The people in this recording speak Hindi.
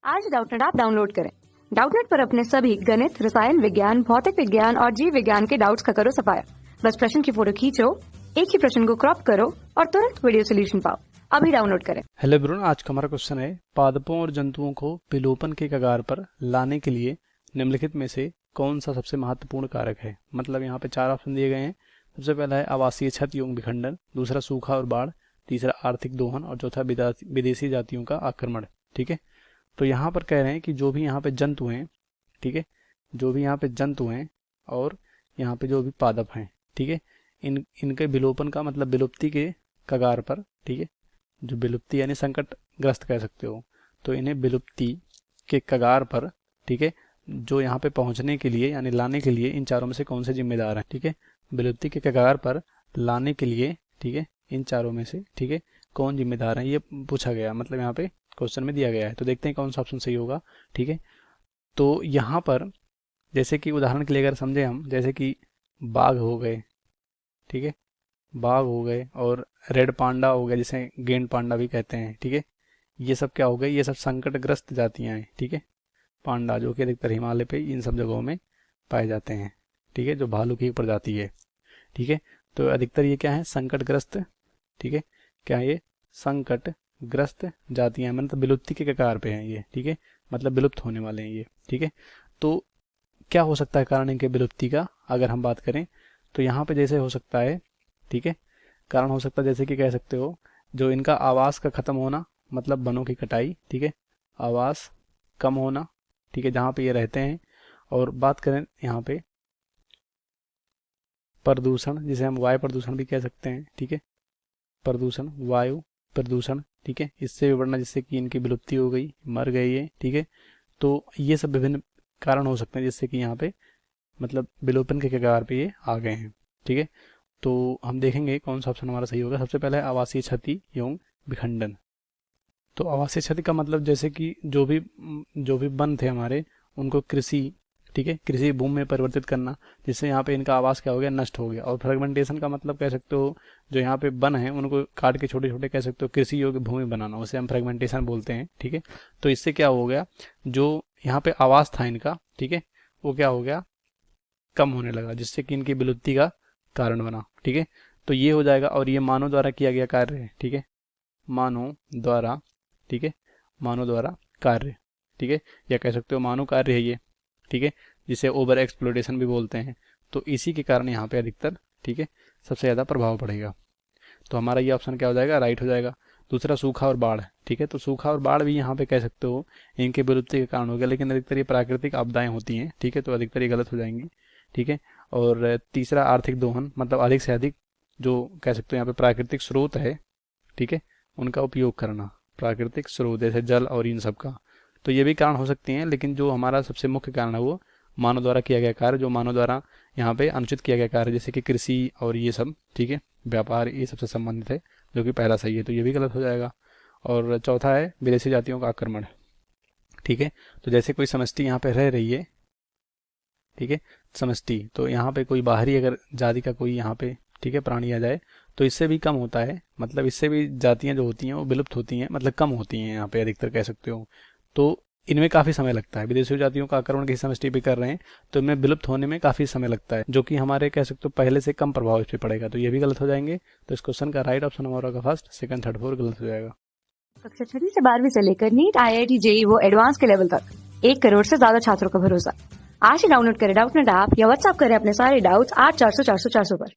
आज डाउटनेट ऐप डाउनलोड करें। डाउटनेट पर अपने सभी गणित, रसायन विज्ञान, भौतिक विज्ञान और जीव विज्ञान के डाउट्स का करो सफाया। बस प्रश्न की फोटो खींचो, एक ही प्रश्न को क्रॉप करो और तुरंत वीडियो सोल्यूशन पाओ। अभी डाउनलोड करें। हेलो एवरीवन, आज का हमारा क्वेश्चन है पादपों और जंतुओं को विलोपन के कगार पर लाने के लिए निम्नलिखित में से कौन सा सबसे महत्वपूर्ण कारक है। मतलब यहाँ पे 4 ऑप्शन दिए गए हैं। सबसे पहला है आवासीय छत एवं विखंडन, दूसरा सूखा और बाढ़, तीसरा आर्थिक दोहन और चौथा विदेशी जातियों का आक्रमण। ठीक है, तो यहाँ पर कह रहे हैं कि जो भी यहाँ पे जंतु हैं, ठीक है, जो भी यहाँ पे जंतु हैं और यहाँ पे जो भी पादप हैं, ठीक है, इनके विलोपन का मतलब विलुप्ति के कगार पर, ठीक है, जो विलुप्ति यानी संकट ग्रस्त कह सकते हो, तो इन्हें विलुप्ति के कगार पर, ठीक है, जो यहाँ पे पहुंचने के लिए यानी लाने के लिए इन चारों में से कौन से जिम्मेदार हैं। ठीक है, विलुप्ति के कगार पर लाने के लिए, ठीक है, इन चारों में से, ठीक है, कौन जिम्मेदार है, ये पूछा गया, मतलब यहाँ पे क्वेश्चन में दिया गया है। तो देखते हैं कौन सा ऑप्शन सही होगा। ठीक है, तो यहाँ पर जैसे कि उदाहरण के लिए अगर समझे हम, जैसे कि बाघ हो गए, ठीक है, बाघ हो गए और रेड पांडा हो गया, जिसे गेंड पांडा भी कहते हैं। ठीक है, ये सब क्या हो गए, ये सब संकटग्रस्त जातियां हैं। ठीक है, पांडा जो कि अधिकतर हिमालय पे इन सब जगहों में पाए जाते हैं। ठीक है, जो भालू की प्रजाति है। ठीक है, तो अधिकतर ये क्या है, संकटग्रस्त, ठीक है, क्या है ये संकटग्रस्त जातियां, मतलब विलुप्ति के कगार पे हैं ये। ठीक है, मतलब विलुप्त होने वाले हैं ये। ठीक है, तो क्या हो सकता है कारण इनके विलुप्ति का, अगर हम बात करें तो यहाँ पे जैसे हो सकता है, ठीक है, कारण हो सकता है जैसे कि कह सकते हो जो इनका आवास का खत्म होना, मतलब वनों की कटाई। ठीक है, आवास कम होना, ठीक है, जहाँ पे ये रहते हैं। और बात करें यहाँ पे प्रदूषण, जिसे हम वायु प्रदूषण भी कह सकते हैं। ठीक है, प्रदूषण, वायु प्रदूषण, ठीक है, इससे भी बढ़ना, जिससे कि इनकी विलुप्ति हो गई, मर गए ये। ठीक है, तो ये सब विभिन्न कारण हो सकते हैं जिससे कि यहाँ पे मतलब विलोपन के कगार पे ये आ गए हैं। ठीक है, तो हम देखेंगे कौन सा ऑप्शन हमारा सही होगा। सबसे पहला है आवासीय क्षति एवं विखंडन। तो आवासीय क्षति का मतलब जैसे कि जो भी वन थे हमारे, उनको कृषि, ठीक है, कृषि भूमि में परिवर्तित करना, जिससे यहाँ पे इनका आवास क्या हो गया, नष्ट हो गया। और फ्रेगमेंटेशन का मतलब कह सकते हो जो यहाँ पे वन है उनको काट के छोटे छोटे कह सकते हो कृषि योग्य भूमि बनाना, उसे हम फ्रेगमेंटेशन बोलते हैं। ठीक है, तो इससे क्या हो गया, जो यहाँ पे आवास था इनका, ठीक है, वो क्या हो गया, कम होने लगा, जिससे कि इनकी विलुप्ति का कारण बना। ठीक है, तो ये हो जाएगा। और ये मानव द्वारा किया गया कार्य है। ठीक है, मानव द्वारा, ठीक है, मानव द्वारा कार्य, ठीक है, या कह सकते हो मानव कार्य है ये। ठीक है, जिसे ओवर एक्सप्लोटेशन भी बोलते हैं। तो इसी के कारण यहाँ पे अधिकतर, ठीक है, सबसे ज़्यादा प्रभाव पड़ेगा। तो हमारा ये ऑप्शन क्या हो जाएगा, राइट हो जाएगा। दूसरा सूखा और बाढ़, ठीक है, तो सूखा और बाढ़ भी यहाँ पे कह सकते हो इनके विलुप्ति के कारण हो गया, लेकिन अधिकतर ये प्राकृतिक आपदाएं होती हैं। ठीक है, तो अधिकतर ये गलत हो जाएंगी। ठीक है, और तीसरा आर्थिक दोहन, मतलब अधिक से अधिक जो कह सकते हो यहाँ पे प्राकृतिक स्रोत है, ठीक है, उनका उपयोग करना, प्राकृतिक स्रोत जैसे जल और इन सब का, तो ये भी कारण हो सकते हैं। लेकिन जो हमारा सबसे मुख्य कारण है वो मानव द्वारा किया गया कार्य, जो मानव द्वारा यहाँ पे अनुचित किया गया कार्य, जैसे कि कृषि और ये सब, ठीक है, व्यापार, ये सबसे संबंधित है, जो कि पहला सही है, तो ये भी गलत हो जाएगा। और चौथा है विदेशी जातियों का आक्रमण। ठीक है, तो जैसे कोई समष्टि यहाँ पे रह रही है, ठीक है, समष्टि, तो यहाँ पे कोई बाहरी अगर जाति का कोई यहाँ पे, ठीक है, प्राणी आ जाए तो इससे भी कम होता है, मतलब इससे भी जातियाँ जो होती हैं वो विलुप्त होती हैं, मतलब कम होती हैं यहाँ पे अधिकतर कह सकते हो। तो इनमें काफ़ी समय लगता है, विदेशी जातियों का आक्रमण किसी समष्टि पे कर रहे हैं तो इनमें विलुप्त होने में काफ़ी समय लगता है, जो कि हमारे कह सकते हो पहले से कम प्रभाव इस पर पड़ेगा, तो ये भी गलत हो जाएंगे। तो इस क्वेश्चन का राइट ऑप्शन हमारा का फर्स्ट, सेकंड, थर्ड, फोर्थ गलत हो जाएगा। कक्षा 6 से 12वीं से लेकर नीट, IIT, JEE वो एडवांस के लेवल तक 1 करोड़ से ज्यादा छात्रों का भरोसा। आज ही डाउनलोड करें डाउटनेट ऐप या व्हाट्सएप करें अपने सारे डाउट्स 8400 400 400 पर।